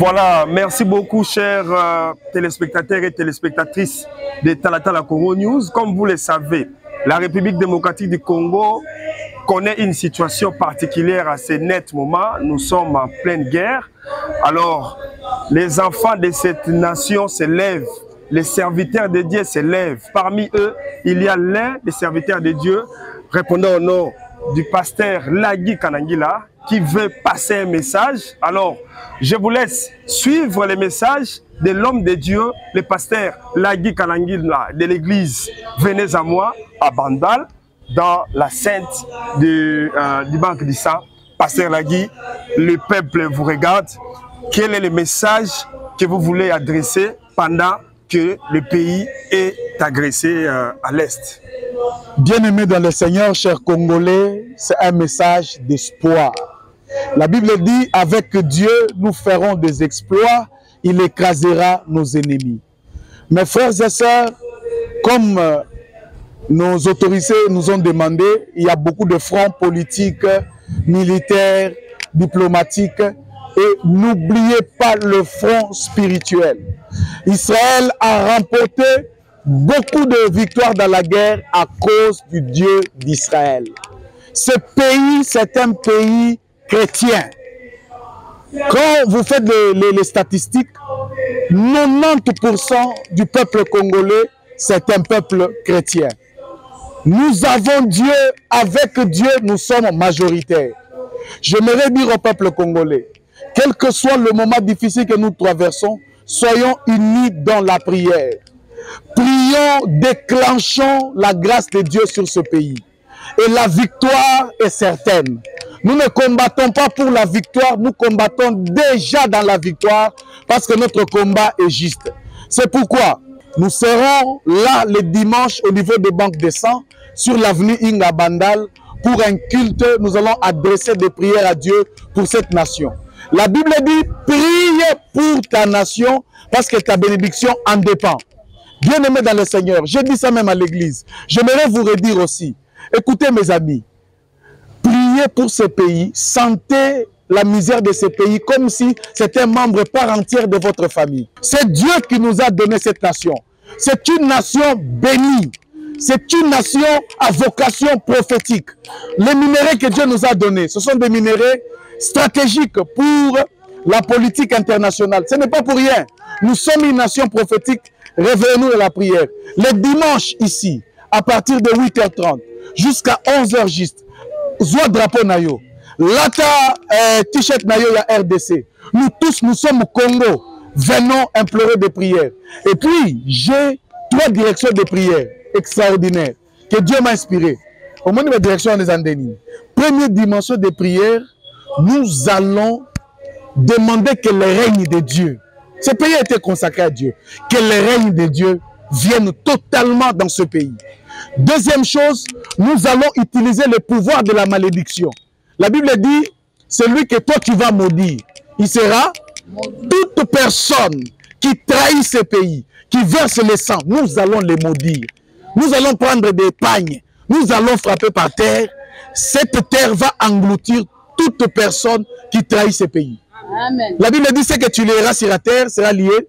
Voilà, merci beaucoup chers téléspectateurs et téléspectatrices de Talatala Congo News. Comme vous le savez, la République démocratique du Congo connaît une situation particulière à ce net moment. Nous sommes en pleine guerre. Alors, les enfants de cette nation se lèvent, les serviteurs de Dieu se lèvent. Parmi eux, il y a l'un des serviteurs de Dieu, répondant au nom du pasteur Lagui Kanangila, qui veut passer un message. Alors, je vous laisse suivre les messages de l'homme de Dieu, le pasteur Lagui Kanangila de l'église Venez à moi, à Bandal, dans la sainte du Banque du Sang. Pasteur Lagui, le peuple vous regarde. Quel est le message que vous voulez adresser pendant que le pays est agressé à l'Est? Bien-aimés dans le Seigneur, chers Congolais, c'est un message d'espoir. La Bible dit, avec Dieu, nous ferons des exploits, il écrasera nos ennemis. Mes frères et sœurs, comme nos autorités nous ont demandé, il y a beaucoup de fronts politiques, militaires, diplomatiques, et n'oubliez pas le front spirituel. Israël a remporté beaucoup de victoires dans la guerre à cause du Dieu d'Israël. Ce pays, c'est un pays chrétien. Quand vous faites les statistiques, 90% du peuple congolais, c'est un peuple chrétien. Nous avons Dieu, avec Dieu, nous sommes majoritaires. J'aimerais dire au peuple congolais, quel que soit le moment difficile que nous traversons, soyons unis dans la prière. Prions, déclenchons la grâce de Dieu sur ce pays. Et la victoire est certaine. Nous ne combattons pas pour la victoire, nous combattons déjà dans la victoire parce que notre combat est juste. C'est pourquoi nous serons là le dimanche au niveau des banques de sang sur l'avenue Inga Bandal pour un culte. Nous allons adresser des prières à Dieu pour cette nation. La Bible dit, prie pour ta nation parce que ta bénédiction en dépend. Bien-aimés dans le Seigneur, je dis ça même à l'église. J'aimerais vous redire aussi, écoutez mes amis, priez pour ce pays, sentez la misère de ce pays comme si c'était un membre part entière de votre famille. C'est Dieu qui nous a donné cette nation. C'est une nation bénie. C'est une nation à vocation prophétique. Les minéraux que Dieu nous a donnés, ce sont des minéraux stratégiques pour la politique internationale. Ce n'est pas pour rien. Nous sommes une nation prophétique. Réveillons-nous de la prière. Le dimanche ici, à partir de 8h30 jusqu'à 11h juste, Zoua drapeau nayo, lata t-shirt nayo ya RDC. Nous tous, nous sommes au Congo. Venons implorer des prières. Et puis, j'ai 3 directions de prières extraordinaires que Dieu m'a inspiré. Au moins, la direction des Andénines. Première dimension de prière, nous allons demander que le règne de Dieu, ce pays a été consacré à Dieu, que le règne de Dieu vienne totalement dans ce pays. Deuxième chose, nous allons utiliser le pouvoir de la malédiction. La Bible dit, celui que toi tu vas maudire, il sera toute personne qui trahit ce pays, qui verse le sang, nous allons les maudire. Nous allons prendre des pagnes, nous allons frapper par terre. Cette terre va engloutir toute personne qui trahit ce pays. Amen. La Bible dit, ce que tu liras sur la terre sera lié.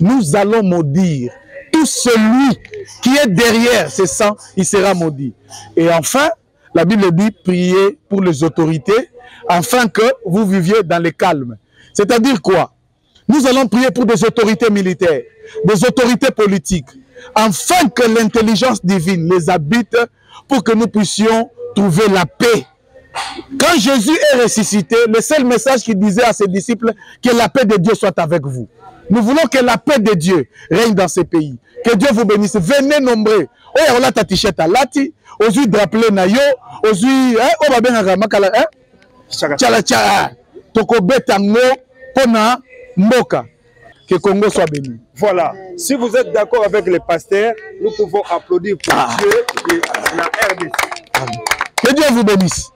Nous allons maudire. Tout celui qui est derrière ce sang, il sera maudit. Et enfin, la Bible dit, priez pour les autorités, afin que vous viviez dans le calme. C'est-à-dire quoi? Nous allons prier pour des autorités militaires, des autorités politiques, afin que l'intelligence divine les habite pour que nous puissions trouver la paix. Quand Jésus est ressuscité, le seul message qu'il disait à ses disciples, que la paix de Dieu soit avec vous. Nous voulons que la paix de Dieu règne dans ces pays. Que Dieu vous bénisse. Venez nombreux. Oh, on a ta t-shirt à lati, aux yeux drapeau nayo, aux yeux, oh, va bien makala, tchala tchala, toko betango, pona mboka. Que Congo soit béni. Voilà. Si vous êtes d'accord avec les pasteurs, nous pouvons applaudir pour Dieu et la RDC. Que Dieu vous bénisse.